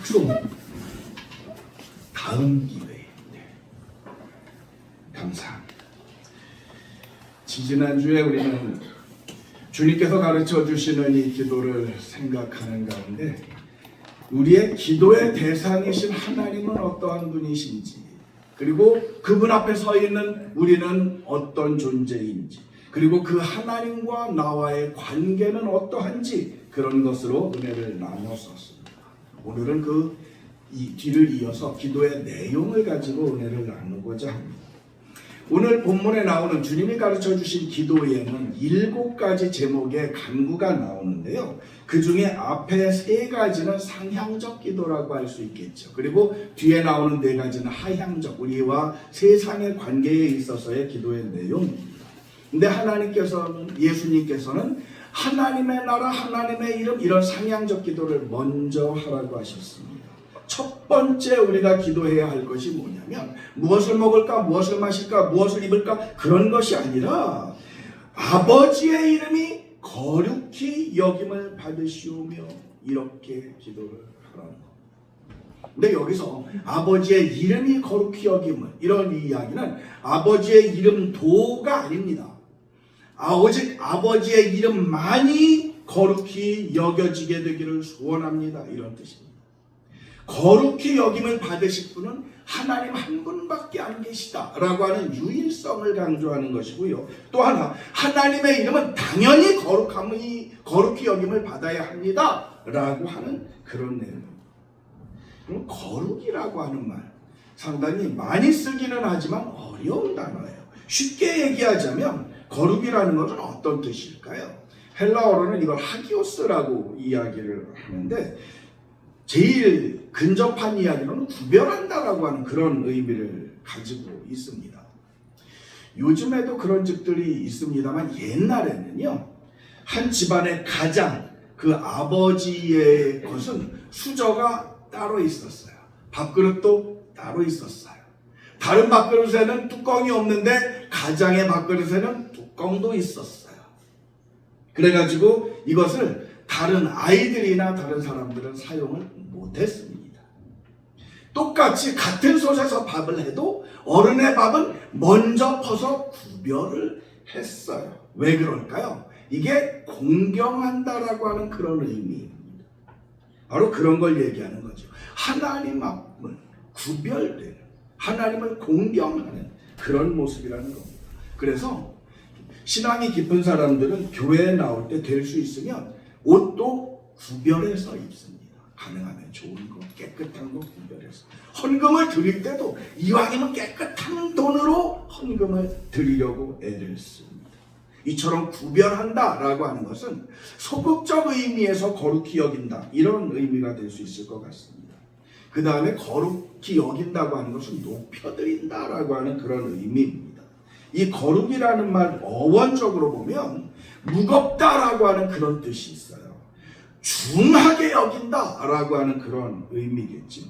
좀 다음 기회에 감사합니다. 지지난주에 우리는 주님께서 가르쳐 주시는 이 기도를 생각하는 가운데 우리의 기도의 대상이신 하나님은 어떠한 분이신지, 그리고 그분 앞에 서 있는 우리는 어떤 존재인지, 그리고 그 하나님과 나와의 관계는 어떠한지, 그런 것으로 은혜를 나눴었습니다. 오늘은 이 뒤를 이어서 기도의 내용을 가지고 은혜를 나누고자 합니다. 오늘 본문에 나오는 주님이 가르쳐 주신 기도에는 7가지 제목의 간구가 나오는데요. 그 중에 앞에 3가지는 상향적 기도라고 할 수 있겠죠. 그리고 뒤에 나오는 4가지는 하향적, 우리와 세상의 관계에 있어서의 기도의 내용입니다. 근데 예수님께서는 하나님의 나라, 하나님의 이름, 이런 상향적 기도를 먼저 하라고 하셨습니다. 첫 번째 우리가 기도해야 할 것이 뭐냐면, 무엇을 먹을까, 무엇을 마실까, 무엇을 입을까, 그런 것이 아니라 아버지의 이름이 거룩히 여김을 받으시오며, 이렇게 기도를 하라는 겁니다. 근데 여기서 아버지의 이름이 거룩히 여김을, 이런 이야기는 아버지의 이름도가 아닙니다. 오직 아버지의 이름만이 거룩히 여겨지게 되기를 소원합니다, 이런 뜻입니다. 거룩히 여김을 받으실 분은 하나님 한 분밖에 안 계시다 라고 하는 유일성을 강조하는 것이고요. 또 하나, 하나님의 이름은 당연히 거룩히 여김을 받아야 합니다 라고 하는 그런 내용입니다. 그럼 거룩이라고 하는 말, 상당히 많이 쓰기는 하지만 어려운 단어예요. 쉽게 얘기하자면 거룩이라는 것은 어떤 뜻일까요? 헬라어로는 이걸 하기오스라고 이야기를 하는데, 제일 근접한 이야기로는 구별한다라고 하는 그런 의미를 가지고 있습니다. 요즘에도 그런 집들이 있습니다만, 옛날에는요, 한 집안의 가장, 그 아버지의 것은 수저가 따로 있었어요. 밥그릇도 따로 있었어요. 다른 밥그릇에는 뚜껑이 없는데 가장의 밥그릇에는 뚜껑도 있었어요. 그래가지고 이것을 다른 아이들이나 다른 사람들은 사용을 못했습니다. 똑같이 같은 솥에서 밥을 해도 어른의 밥은 먼저 퍼서 구별을 했어요. 왜 그럴까요? 이게 공경한다라고 하는 그런 의미입니다. 바로 그런 걸 얘기하는 거죠. 하나님 앞은 구별되는, 하나님을 공경하는 그런 모습이라는 겁니다. 그래서 신앙이 깊은 사람들은 교회에 나올 때 될 수 있으면 옷도 구별해서 입습니다. 가능하면 좋은 거, 깨끗한 거 구별해서. 헌금을 드릴 때도 이왕이면 깨끗한 돈으로 헌금을 드리려고 애를 씁니다. 이처럼 구별한다라고 하는 것은 소극적 의미에서 거룩히 여긴다, 이런 의미가 될 수 있을 것 같습니다. 그 다음에 거룩히 여긴다고 하는 것은 높여드린다라고 하는 그런 의미입니다. 이 거룩이라는 말 어원적으로 보면 무겁다라고 하는 그런 뜻이 있어요. 중하게 여긴다라고 하는 그런 의미겠죠.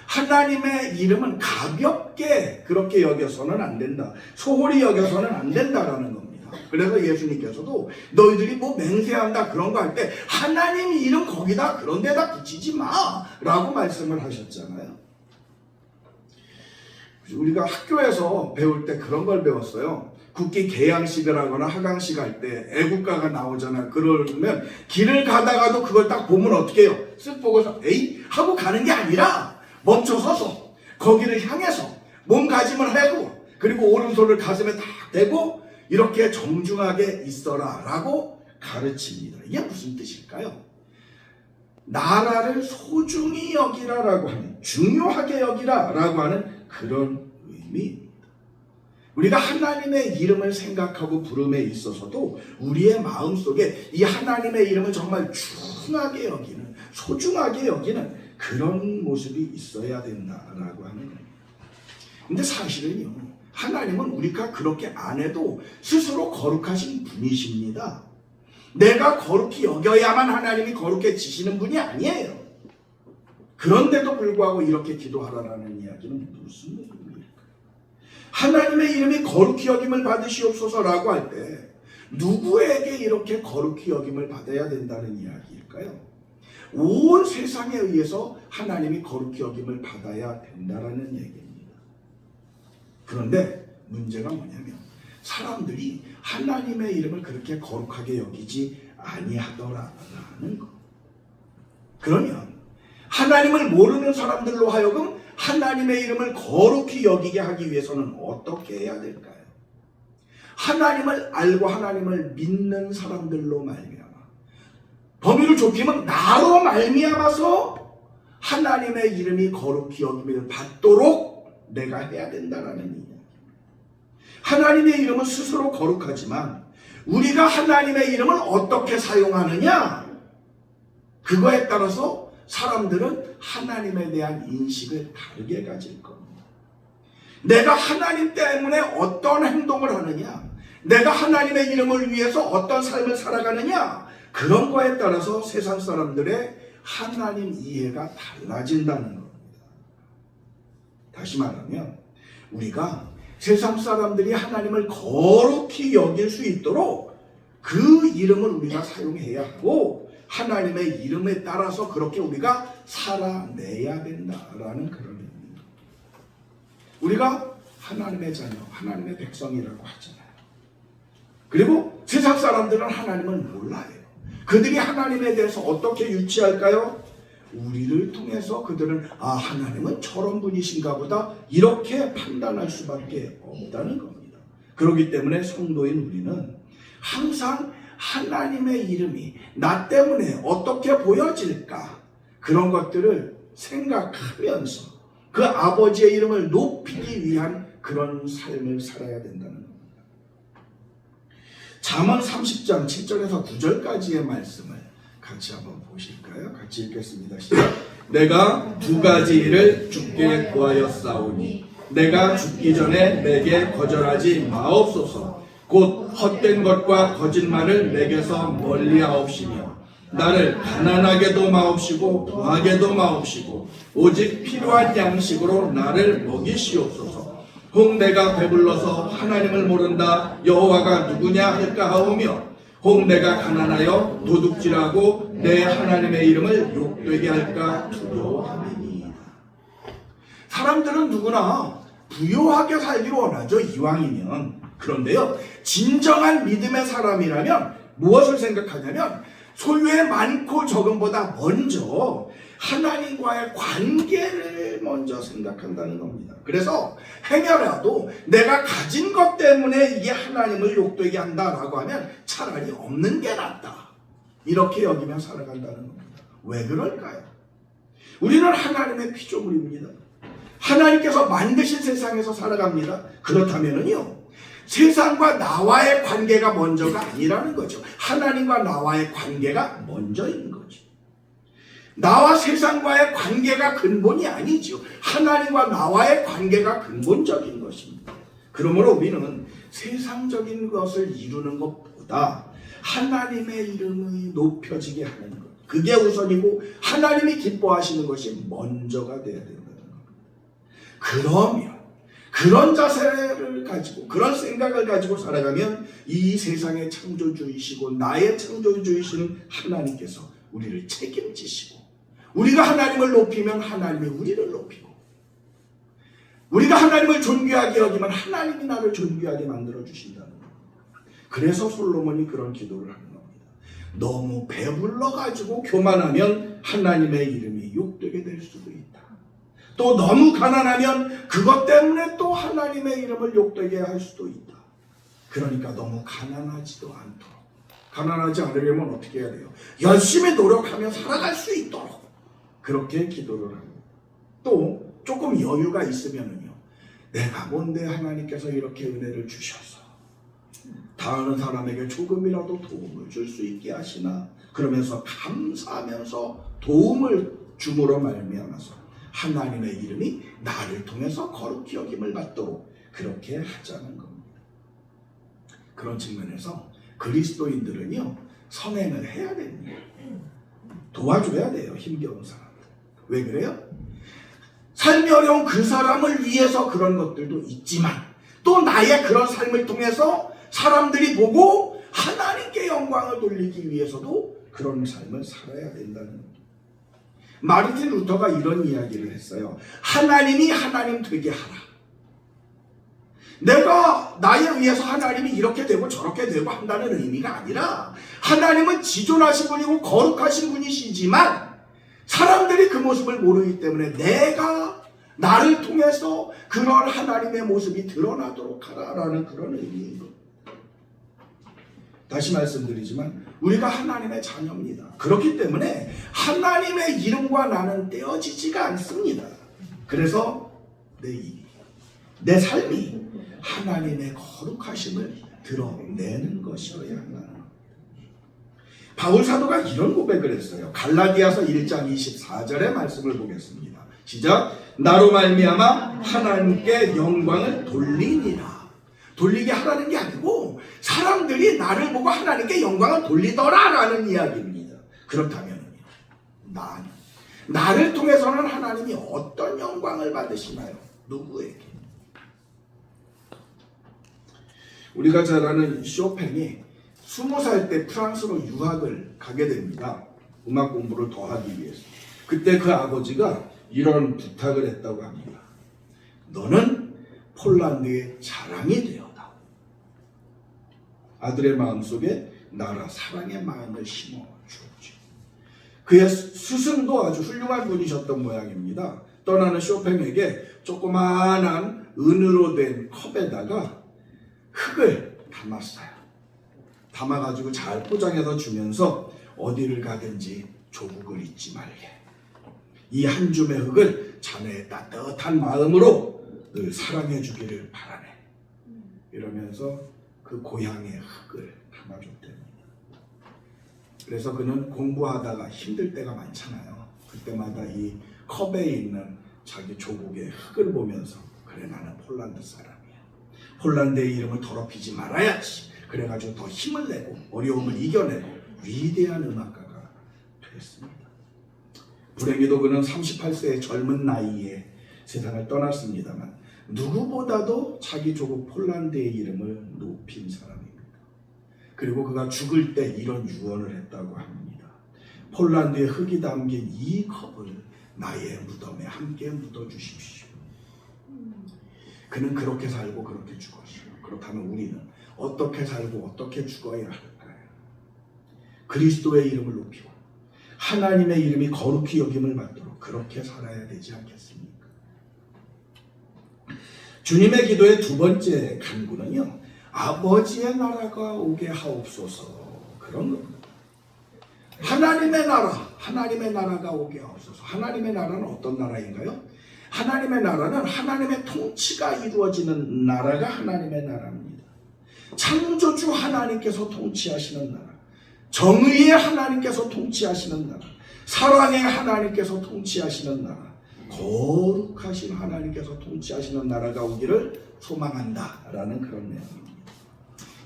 하나님의 이름은 가볍게 그렇게 여겨서는 안 된다, 소홀히 여겨서는 안 된다라는 겁니다. 그래서 예수님께서도 너희들이 뭐 맹세한다 그런 거 할 때 하나님 이름 거기다 그런 데다 붙이지 마 라고 말씀을 하셨잖아요. 우리가 학교에서 배울 때 그런 걸 배웠어요. 국기 개양식을 하거나 하강식 할 때 애국가가 나오잖아요. 그러면 길을 가다가도 그걸 딱 보면 어떻게 해요? 쓱 보고서 에이 하고 가는 게 아니라 멈춰서서 거기를 향해서 몸가짐을 하고, 그리고 오른손을 가슴에 딱 대고 이렇게 정중하게 있어라 라고 가르칩니다. 이게 무슨 뜻일까요? 나라를 소중히 여기라 라고 하는, 중요하게 여기라 라고 하는 그런 의미입니다. 우리가 하나님의 이름을 생각하고 부름에 있어서도 우리의 마음속에 이 하나님의 이름을 정말 중하게 여기는, 소중하게 여기는 그런 모습이 있어야 된다라고 하는 겁니다. 근데 사실은요, 하나님은 우리가 그렇게 안 해도 스스로 거룩하신 분이십니다. 내가 거룩히 여겨야만 하나님이 거룩해지시는 분이 아니에요. 그런데도 불구하고 이렇게 기도하라는 이야기는 무슨 의미일까요? 하나님의 이름이 거룩히 여김을 받으시옵소서라고 할 때 누구에게 이렇게 거룩히 여김을 받아야 된다는 이야기일까요? 온 세상에 의해서 하나님이 거룩히 여김을 받아야 된다라는 얘기입니다. 그런데 문제가 뭐냐면 사람들이 하나님의 이름을 그렇게 거룩하게 여기지 아니하더라라는 것. 그러면 하나님을 모르는 사람들로 하여금 하나님의 이름을 거룩히 여기게 하기 위해서는 어떻게 해야 될까요? 하나님을 알고 하나님을 믿는 사람들로 말미암아, 범위를 좁히면 나로 말미암아서 하나님의 이름이 거룩히 여김을 받도록 내가 해야 된다라는 이야기. 하나님의 이름은 스스로 거룩하지만 우리가 하나님의 이름을 어떻게 사용하느냐, 그거에 따라서 사람들은 하나님에 대한 인식을 다르게 가질 겁니다. 내가 하나님 때문에 어떤 행동을 하느냐, 내가 하나님의 이름을 위해서 어떤 삶을 살아가느냐, 그런 거에 따라서 세상 사람들의 하나님 이해가 달라진다는 겁니다. 다시 말하면 우리가 세상 사람들이 하나님을 거룩히 여길 수 있도록 그 이름을 우리가 사용해야 하고 하나님의 이름에 따라서 그렇게 우리가 살아내야 된다라는 그런 의미입니다. 우리가 하나님의 자녀, 하나님의 백성이라고 하잖아요. 그리고 세상 사람들은 하나님을 몰라요. 그들이 하나님에 대해서 어떻게 유치할까요? 우리를 통해서 그들은 하나님은 저런 분이신가 보다 이렇게 판단할 수밖에 없다는 겁니다. 그렇기 때문에 성도인 우리는 항상 하나님의 이름이 나 때문에 어떻게 보여질까, 그런 것들을 생각하면서 그 아버지의 이름을 높이기 위한 그런 삶을 살아야 된다는 겁니다. 잠언 30장 7절에서 9절까지의 말씀을 같이 한번 보실까요? 같이 읽겠습니다. 시작. 내가 두 가지 일을 주께 구하였사오니 내가 죽기 전에 내게 거절하지 마옵소서. 곧 헛된 것과 거짓말을 내게서 멀리하옵시며 나를 가난하게도 마옵시고 부하게도 마옵시고 오직 필요한 양식으로 나를 먹이시옵소서. 혹 내가 배불러서 하나님을 모른다 여호와가 누구냐 할까 하오며 혹 내가 가난하여 도둑질하고 내 하나님의 이름을 욕되게 할까 두려워함이니이다. 사람들은 누구나 부유하게 살기를 원하죠, 이왕이면. 그런데요, 진정한 믿음의 사람이라면 무엇을 생각하냐면 소유의 많고 적음보다 먼저 하나님과의 관계를 먼저 생각한다는 겁니다. 그래서 행여라도 내가 가진 것 때문에 이게 하나님을 욕되게 한다라고 하면 차라리 없는 게 낫다, 이렇게 여기며 살아간다는 겁니다. 왜 그럴까요? 우리는 하나님의 피조물입니다. 하나님께서 만드신 세상에서 살아갑니다. 그렇다면은요, 세상과 나와의 관계가 먼저가 아니라는 거죠. 하나님과 나와의 관계가 먼저인 거죠. 나와 세상과의 관계가 근본이 아니죠. 하나님과 나와의 관계가 근본적인 것입니다. 그러므로 우리는 세상적인 것을 이루는 것보다 하나님의 이름이 높여지게 하는 것, 그게 우선이고 하나님이 기뻐하시는 것이 먼저가 되어야 된다는 겁니다. 그러면 그런 자세를 가지고 그런 생각을 가지고 살아가면 이 세상의 창조주이시고 나의 창조주이신 하나님께서 우리를 책임지시고, 우리가 하나님을 높이면 하나님이 우리를 높이고, 우리가 하나님을 존귀하게 여기면 하나님이 나를 존귀하게 만들어 주신다는 겁니다. 그래서 솔로몬이 그런 기도를 하는 겁니다. 너무 배불러가지고 교만하면 하나님의 이름이 욕되게 될 수도 있다. 또 너무 가난하면 그것 때문에 또 하나님의 이름을 욕되게 할 수도 있다. 그러니까 너무 가난하지도 않도록, 가난하지 않으려면 어떻게 해야 돼요? 열심히 노력하며 살아갈 수 있도록 그렇게 기도를 합니다. 또 조금 여유가 있으면은요, 내가 뭔데 하나님께서 이렇게 은혜를 주셔서 다른 사람에게 조금이라도 도움을 줄 수 있게 하시나, 그러면서 감사하면서 도움을 줌으로 말미암아서 하나님의 이름이 나를 통해서 거룩히 여김을 받도록 그렇게 하자는 겁니다. 그런 측면에서 그리스도인들은요, 선행을 해야 됩니다. 도와줘야 돼요, 힘겨운 사람을. 왜 그래요? 삶이 어려운 그 사람을 위해서 그런 것들도 있지만 또 나의 그런 삶을 통해서 사람들이 보고 하나님께 영광을 돌리기 위해서도 그런 삶을 살아야 된다는 겁니다. 마르틴 루터가 이런 이야기를 했어요. 하나님이 하나님 되게 하라. 내가 나에 의해서 하나님이 이렇게 되고 저렇게 되고 한다는 의미가 아니라 하나님은 지존하신 분이고 거룩하신 분이시지만 사람들이 그 모습을 모르기 때문에 내가 나를 통해서 그런 하나님의 모습이 드러나도록 하라라는 그런 의미인 겁니다. 다시 말씀드리지만 우리가 하나님의 자녀입니다. 그렇기 때문에 하나님의 이름과 나는 떼어지지가 않습니다. 그래서 내 삶이 하나님의 거룩하심을 드러내는 것이어야 한다. 바울 사도가 이런 고백을 했어요. 갈라디아서 1장 24절의 말씀을 보겠습니다. 시작. 나로 말미암아 하나님께 영광을 돌리니라. 돌리게 하라는 게 아니고 사람들이 나를 보고 하나님께 영광을 돌리더라라는 이야기입니다. 그렇다면 나를 통해서는 하나님이 어떤 영광을 받으시나요? 누구에게? 우리가 잘 아는 쇼팽이 20살 때 프랑스로 유학을 가게 됩니다. 음악 공부를 더 하기 위해서. 그때 그 아버지가 이런 부탁을 했다고 합니다. 너는 폴란드의 자랑이 되어다. 아들의 마음속에 나라 사랑의 마음을 심어주었죠. 그의 스승도 아주 훌륭한 분이셨던 모양입니다. 떠나는 쇼팽에게 조그마한 은으로 된 컵에다가 흙을 담았어요. 담아가지고 잘 포장해서 주면서 어디를 가든지 조국을 잊지 말게. 이 한 줌의 흙을 자네의 따뜻한 마음으로 늘 사랑해 주기를 바라네. 이러면서 그 고향의 흙을 담아줬답니다. 그래서 그는 공부하다가 힘들 때가 많잖아요. 그때마다 이 컵에 있는 자기 조국의 흙을 보면서 그래 나는 폴란드 사람이야. 폴란드의 이름을 더럽히지 말아야지. 그래가지고 더 힘을 내고 어려움을 이겨내고 위대한 음악가가 됐습니다. 불행히도 그는 38세의 젊은 나이에 세상을 떠났습니다만 누구보다도 자기 조국 폴란드의 이름을 높인 사람입니다. 그리고 그가 죽을 때 이런 유언을 했다고 합니다. 폴란드의 흙이 담긴 이 컵을 나의 무덤에 함께 묻어주십시오. 그는 그렇게 살고 그렇게 죽었어요. 그렇다면 우리는 어떻게 살고 어떻게 죽어야 할까요? 그리스도의 이름을 높이고 하나님의 이름이 거룩히 여김을 받도록 그렇게 살아야 되지 않겠습니까? 주님의 기도의 두 번째 간구는요, 아버지의 나라가 오게 하옵소서. 그런 겁니다. 하나님의 나라가 오게 하옵소서. 하나님의 나라는 어떤 나라인가요? 하나님의 나라는 하나님의 통치가 이루어지는 나라가 하나님의 나라입니다. 창조주 하나님께서 통치하시는 나라, 정의의 하나님께서 통치하시는 나라, 사랑의 하나님께서 통치하시는 나라, 거룩하신 하나님께서 통치하시는 나라가 오기를 소망한다라는 그런 내용입니다.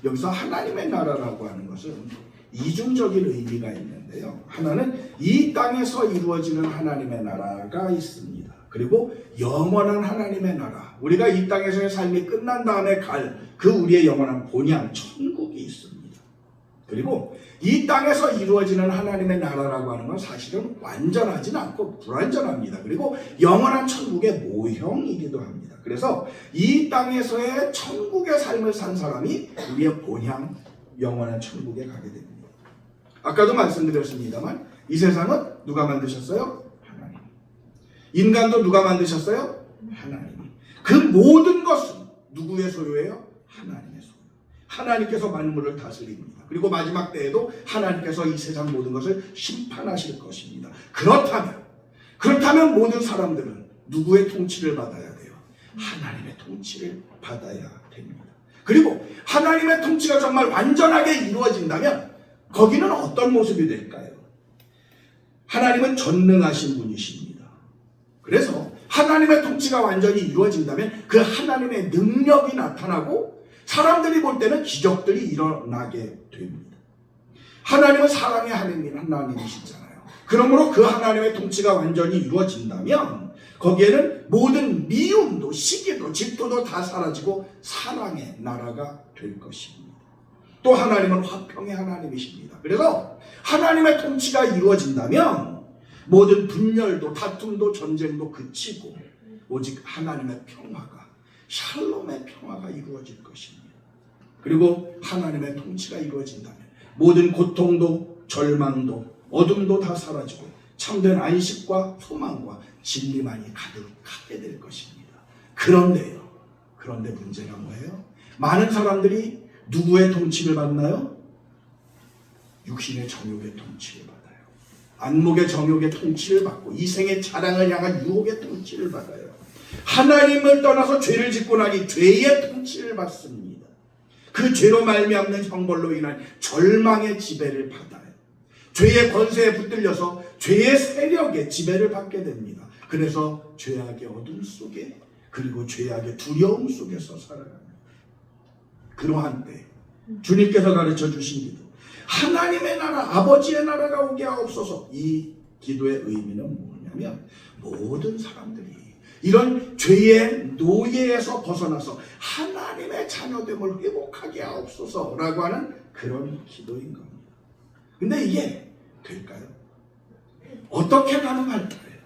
여기서 하나님의 나라라고 하는 것은 이중적인 의미가 있는데요. 하나는 이 땅에서 이루어지는 하나님의 나라가 있습니다. 그리고 영원한 하나님의 나라, 우리가 이 땅에서의 삶이 끝난 다음에 갈 그 우리의 영원한 본향 천국이 있습니다. 그리고 이 땅에서 이루어지는 하나님의 나라라고 하는 건 사실은 완전하지는 않고 불완전합니다. 그리고 영원한 천국의 모형이기도 합니다. 그래서 이 땅에서의 천국의 삶을 산 사람이 우리의 본향 영원한 천국에 가게 됩니다. 아까도 말씀드렸습니다만 이 세상은 누가 만드셨어요? 하나님. 인간도 누가 만드셨어요? 하나님. 그 모든 것은 누구의 소유예요? 하나님의 소유. 하나님께서 만물을 다스립니다. 그리고 마지막 때에도 하나님께서 이 세상 모든 것을 심판하실 것입니다. 그렇다면 모든 사람들은 누구의 통치를 받아야 돼요? 하나님의 통치를 받아야 됩니다. 그리고 하나님의 통치가 정말 완전하게 이루어진다면 거기는 어떤 모습이 될까요? 하나님은 전능하신 분이십니다. 그래서 하나님의 통치가 완전히 이루어진다면 그 하나님의 능력이 나타나고 사람들이 볼 때는 기적들이 일어나게 됩니다. 하나님은 사랑의 하나님이시잖아요. 그러므로 그 하나님의 통치가 완전히 이루어진다면 거기에는 모든 미움도 시기도 질투도 다 사라지고 사랑의 나라가 될 것입니다. 또 하나님은 화평의 하나님이십니다. 그래서 하나님의 통치가 이루어진다면 모든 분열도 다툼도 전쟁도 그치고 오직 하나님의 평화가, 샬롬의 평화가 이루어질 것입니다. 그리고 하나님의 통치가 이루어진다면 모든 고통도 절망도 어둠도 다 사라지고 참된 안식과 소망과 진리만이 가득하게 될 것입니다. 그런데 문제가 뭐예요? 많은 사람들이 누구의 통치를 받나요? 육신의 정욕의 통치를 받아요. 안목의 정욕의 통치를 받고 이생의 자랑을 향한 유혹의 통치를 받아요. 하나님을 떠나서 죄를 짓고 나니 죄의 통치를 받습니다. 그 죄로 말미암는 형벌로 인한 절망의 지배를 받아요. 죄의 권세에 붙들려서 죄의 세력의 지배를 받게 됩니다. 그래서 죄악의 어둠 속에 그리고 죄악의 두려움 속에서 살아갑니다. 그러한 때 주님께서 가르쳐 주신 기도, 하나님의 나라, 아버지의 나라가 오게 하옵소서. 이 기도의 의미는 뭐냐면 모든 사람들이 이런 죄의 노예에서 벗어나서 하나님의 자녀됨을 회복하게 하옵소서라고 하는 그런 기도인 겁니다. 근데 이게 될까요? 어떻게 가능할까요?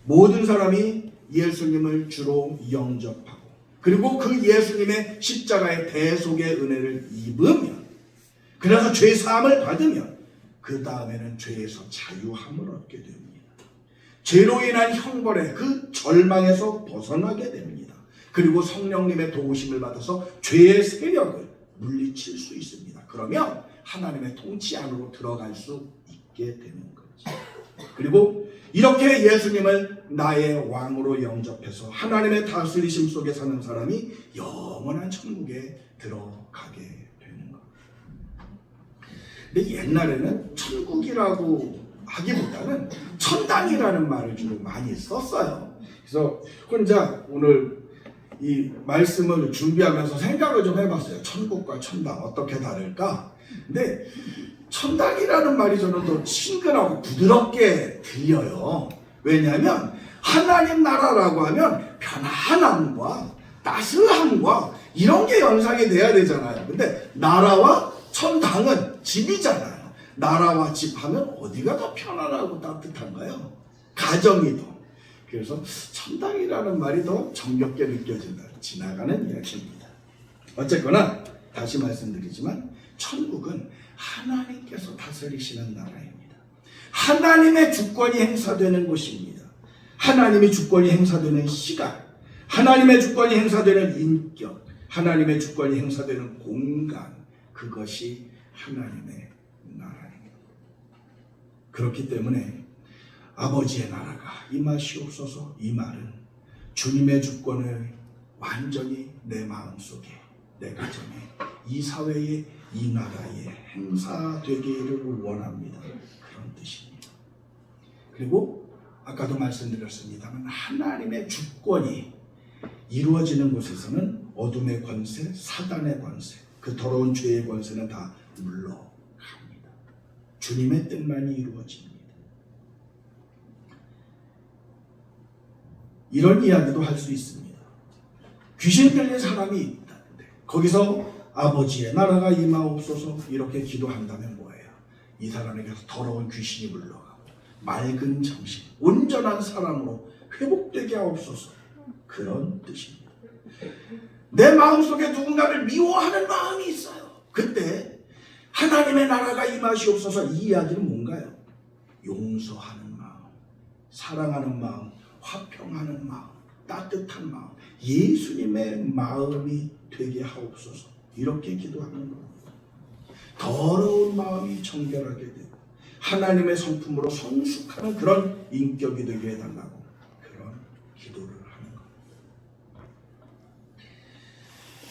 모든 사람이 예수님을 주로 영접하고 그리고 그 예수님의 십자가의 대속의 은혜를 입으면, 그래서 죄사함을 받으면 그 다음에는 죄에서 자유함을 얻게 됩니다. 죄로 인한 형벌의 그 절망에서 벗어나게 됩니다. 그리고 성령님의 도우심을 받아서 죄의 세력을 물리칠 수 있습니다. 그러면 하나님의 통치 안으로 들어갈 수 있게 되는 거죠. 그리고 이렇게 예수님을 나의 왕으로 영접해서 하나님의 다스리심 속에 사는 사람이 영원한 천국에 들어가게 되는 겁니다. 근데 옛날에는 천국이라고 하기보다는 천당이라는 말을 주로 많이 썼어요. 그래서 혼자 오늘 이 말씀을 준비하면서 생각을 좀 해봤어요. 천국과 천당 어떻게 다를까? 근데 천당이라는 말이 저는 더 친근하고 부드럽게 들려요. 왜냐하면 하나님 나라라고 하면 편안함과 따스함과 이런 게 연상이 돼야 되잖아요. 근데 나라와 천당은 집이잖아요. 나라와 집 하면 어디가 더 편안하고 따뜻한가요? 가정이 더. 그래서 천당이라는 말이 더 정겹게 느껴진다. 지나가는 이야기입니다. 어쨌거나 다시 말씀드리지만 천국은 하나님께서 다스리시는 나라입니다. 하나님의 주권이 행사되는 곳입니다. 하나님의 주권이 행사되는 시간, 하나님의 주권이 행사되는 인격, 하나님의 주권이 행사되는 공간, 그것이 하나님의 나라입니다. 그렇기 때문에 아버지의 나라가 임하시옵소서, 이 말은 주님의 주권을 완전히 내 마음속에, 내 가정에, 이 사회에, 이 나라에 행사되기를 원합니다. 그런 뜻입니다. 그리고 아까도 말씀드렸습니다만 하나님의 주권이 이루어지는 곳에서는 어둠의 권세, 사단의 권세, 그 더러운 죄의 권세는 다 물러갑니다. 주님의 뜻만이 이루어집니다. 이런 이야기도 할 수 있습니다. 귀신 들린 사람이 있다는데 거기서 아버지의 나라가 임하옵소서 이렇게 기도한다면 뭐예요? 이 사람에게서 더러운 귀신이 물러가고 맑은 정신, 온전한 사람으로 회복되게 하옵소서, 그런 뜻입니다. 내 마음속에 누군가를 미워하는 마음이 있어요. 그때 하나님의 나라가 임하시옵소서, 이 이야기는 뭔가요? 용서하는 마음, 사랑하는 마음, 화평하는 마음, 따뜻한 마음, 예수님의 마음이 되게 하옵소서, 이렇게 기도하는 겁니다. 더러운 마음이 정결하게 되고 하나님의 성품으로 성숙하는 그런 인격이 되게 해달라고 그런 기도를 하는 겁니다.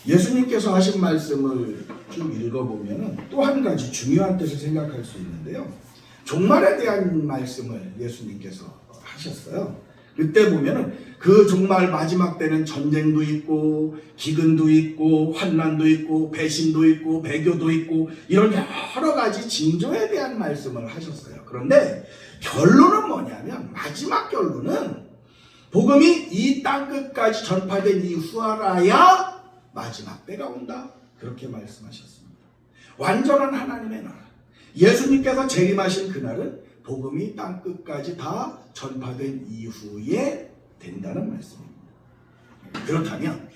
예수님께서 하신 말씀을 좀 읽어보면 또 한 가지 중요한 뜻을 생각할 수 있는데요. 종말에 대한 말씀을 예수님께서 하셨어요. 그때 보면은 그 종말 마지막 때는 전쟁도 있고 기근도 있고 환난도 있고 배신도 있고 배교도 있고 이런 여러 가지 징조에 대한 말씀을 하셨어요. 그런데 결론은 뭐냐면, 마지막 결론은 복음이 이 땅 끝까지 전파된 이후라야 마지막 때가 온다, 그렇게 말씀하셨습니다. 완전한 하나님의 나라, 예수님께서 재림하신 그날은 복음이 땅 끝까지 다 전파된 이후에 된다는 말씀입니다. 그렇다면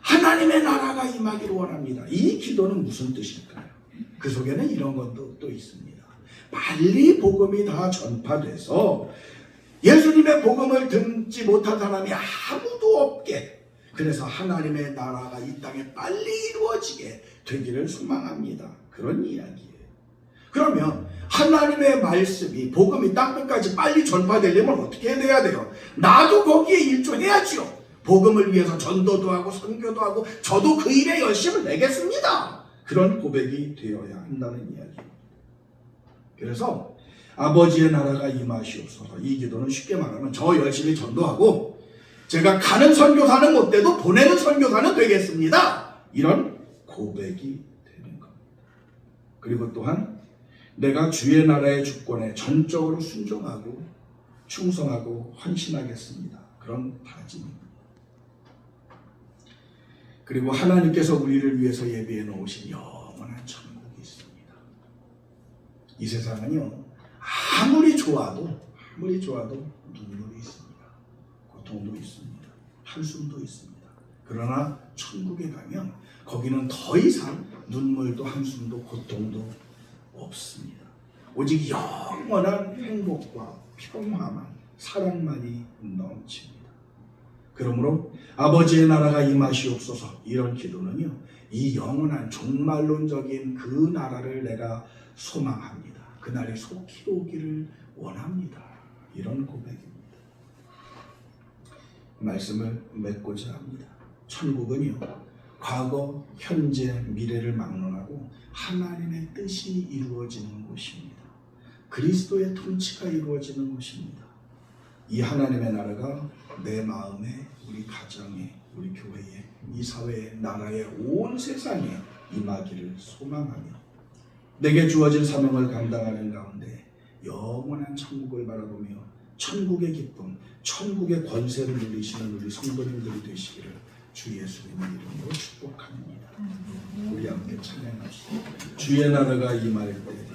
하나님의 나라가 임하기를 원합니다. 이 기도는 무슨 뜻일까요? 그 속에는 이런 것도 또 있습니다. 빨리 복음이 다 전파돼서 예수님의 복음을 듣지 못한 사람이 아무도 없게, 그래서 하나님의 나라가 이 땅에 빨리 이루어지게 되기를 소망합니다. 그런 이야기예요. 그러면 하나님의 말씀이, 복음이 땅끝까지 빨리 전파되려면 어떻게 돼야 돼요? 나도 거기에 일조해야지요. 복음을 위해서 전도도 하고 선교도 하고 저도 그 일에 열심을 내겠습니다. 그런 고백이 되어야 한다는 이야기입니다. 그래서 아버지의 나라가 임하시옵소서, 이 기도는 쉽게 말하면 저 열심히 전도하고 제가 가는 선교사는 못 돼도 보내는 선교사는 되겠습니다. 이런 고백이 되는 겁니다. 그리고 또한 내가 주의 나라의 주권에 전적으로 순종하고 충성하고 헌신하겠습니다. 그런 다짐입니다. 그리고 하나님께서 우리를 위해서 예비해 놓으신 영원한 천국이 있습니다. 이 세상은요, 아무리 좋아도 눈물이 있습니다. 고통도 있습니다. 한숨도 있습니다. 그러나 천국에 가면 거기는 더 이상 눈물도 한숨도 고통도 없습니다. 오직 영원한 행복과 평화만, 사랑만이 넘칩니다. 그러므로 아버지의 나라가 임하시옵소서, 이런 기도는요, 이 영원한 종말론적인 그 나라를 내가 소망합니다. 그날이 속히 오기를 원합니다. 이런 고백입니다. 말씀을 맺고자 합니다. 천국은요, 과거, 현재, 미래를 막론하고 하나님의 뜻이 이루어지는 곳입니다. 그리스도의 통치가 이루어지는 곳입니다. 이 하나님의 나라가 내 마음에, 우리 가정에, 우리 교회에, 이 사회에, 나라에, 온 세상에 임하기를 소망하며 내게 주어진 사명을 감당하는 가운데 영원한 천국을 바라보며 천국의 기쁨, 천국의 권세를 누리시는 우리 성도님들이 되시기를 주 예수님의 이름으로 축복합니다. 우리 함께 찬양합시다. 주의 나라가 임할 때